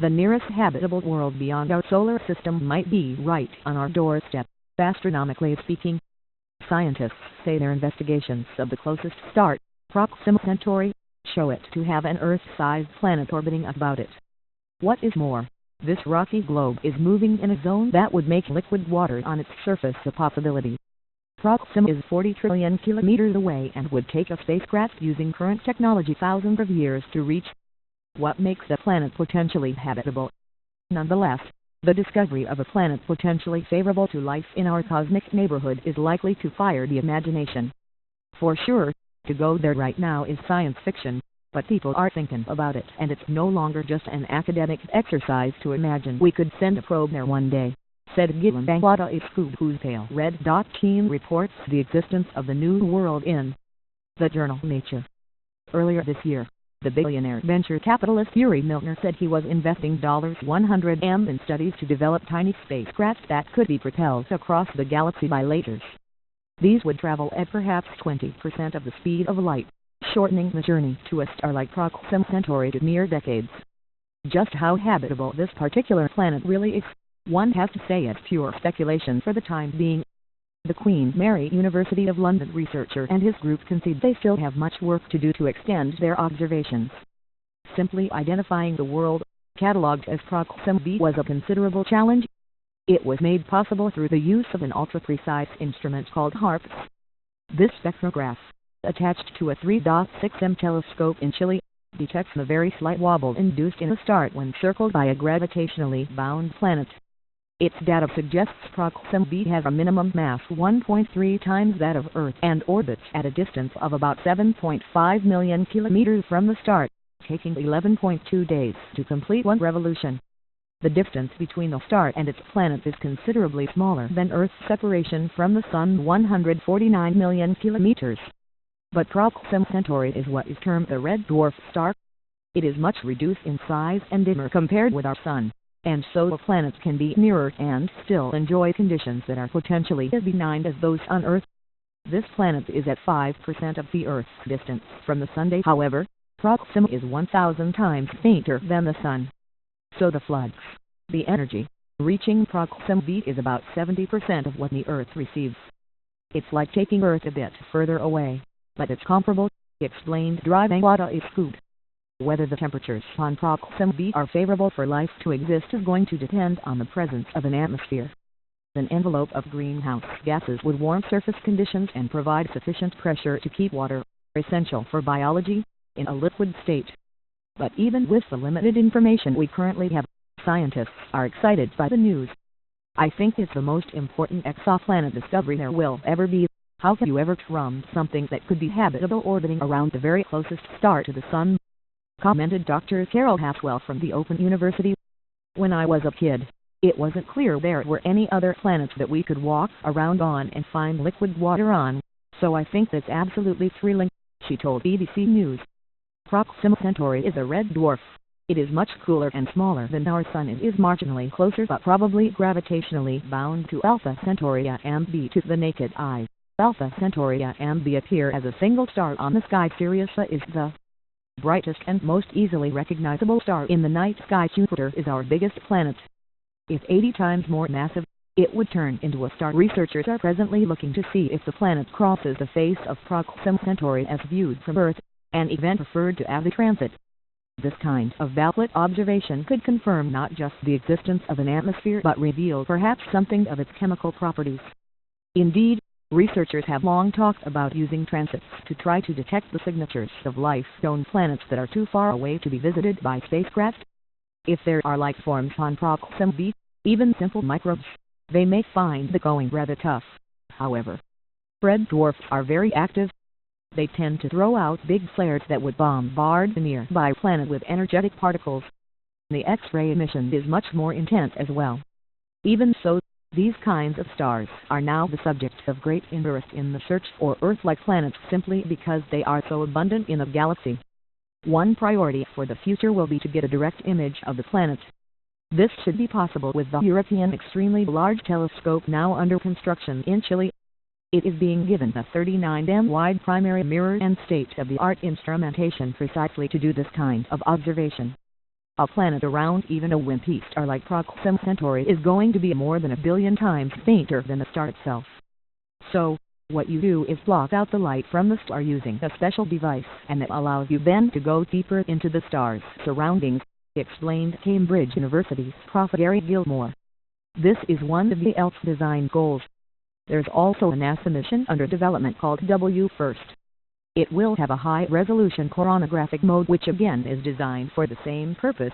the nearest habitable world beyond our solar system might be right on our doorstep, astronomically speaking. Scientists say their investigations of the closest star, Proxima Centauri, show it to have an Earth-sized planet orbiting about it. What is more, this rocky globe is moving in a zone that would make liquid water on its surface a possibility. Proxima is 40 trillion kilometers away and would take a spacecraft using current technology thousands of years to reach. What makes the planet potentially habitable? Nonetheless, the discovery of a planet potentially favorable to life in our cosmic neighborhood is likely to fire the imagination. For sure, to go there right now is science fiction, but people are thinking about it, and it's no longer just an academic exercise to imagine we could send a probe there one day, said Scoop, whose pale red dot team reports the existence of the new world in the journal Nature. Earlier this year, the billionaire venture capitalist Yuri Milner said he was investing $100 million in studies to develop tiny spacecraft that could be propelled across the galaxy by lasers. These would travel at perhaps 20% of the speed of light, shortening the journey to a star like Proxima Centauri to mere decades. Just how habitable this particular planet really is, one has to say it's pure speculation for the time being. The Queen Mary University of London researcher and his group concede they still have much work to do to extend their observations. Simply identifying the world, catalogued as Proxima b, was a considerable challenge. It was made possible through the use of an ultra-precise instrument called HARPS. This spectrograph, attached to a 3.6M telescope in Chile, detects the very slight wobble induced in a star when circled by a gravitationally bound planet. Its data suggests Proxima b has a minimum mass 1.3 times that of Earth and orbits at a distance of about 7.5 million kilometers from the star, taking 11.2 days to complete one revolution. The distance between the star and its planet is considerably smaller than Earth's separation from the Sun, 149 million kilometers. But Proxima Centauri is what is termed a red dwarf star. It is much reduced in size and dimmer compared with our Sun, and so the planet can be nearer and still enjoy conditions that are potentially as benign as those on Earth. This planet is at 5% of the Earth's distance from the Sun. However, Proxima is 1,000 times fainter than the Sun. So the flux, the energy, reaching Proxima b is about 70% of what the Earth receives. It's like taking Earth a bit further away, but it's comparable, explained Scoop. Whether the temperatures on Proxima b are favorable for life to exist is going to depend on the presence of an atmosphere. An envelope of greenhouse gases would warm surface conditions and provide sufficient pressure to keep water, essential for biology, in a liquid state. But even with the limited information we currently have, scientists are excited by the news. I think it's the most important exoplanet discovery there will ever be. How can you ever trump something that could be habitable orbiting around the very closest star to the Sun? Commented Dr. Carol Haswell from the Open University. When I was a kid, it wasn't clear there were any other planets that we could walk around on and find liquid water on, so I think that's absolutely thrilling, she told BBC News. Proxima Centauri is a red dwarf. It is much cooler and smaller than our Sun and is marginally closer but probably gravitationally bound to Alpha Centauri and b to the naked eye. Alpha Centauri and b appear as a single star on the sky. Sirius is the brightest and most easily recognizable star in the night sky. Jupiter is our biggest planet. If 80 times more massive, it would turn into a star. Researchers are presently looking to see if the planet crosses the face of Proxima Centauri as viewed from Earth, an event referred to as a transit. This kind of backlit observation could confirm not just the existence of an atmosphere but reveal perhaps something of its chemical properties. Indeed, researchers have long talked about using transits to try to detect the signatures of life-known planets that are too far away to be visited by spacecraft. If there are life forms on Proxima b, even simple microbes, they may find the going rather tough. However, red dwarfs are very active. They tend to throw out big flares that would bombard the nearby planet with energetic particles. The X-ray emission is much more intense as well. Even so, these kinds of stars are now the subject of great interest in the search for Earth-like planets simply because they are so abundant in the galaxy. One priority for the future will be to get a direct image of the planet. This should be possible with the European Extremely Large Telescope now under construction in Chile. It is being given a 39-m wide primary mirror and state-of-the-art instrumentation precisely to do this kind of observation. A planet around even a wimpy star like Proxima Centauri is going to be more than 1 billion times fainter than the star itself. So, what you do is block out the light from the star using a special device, and that allows you then to go deeper into the star's surroundings, explained Cambridge University's Prof. Gary Gilmore. This is one of the ELF's design goals. There's also a NASA mission under development called W-FIRST. It will have a high-resolution coronagraphic mode which again is designed for the same purpose,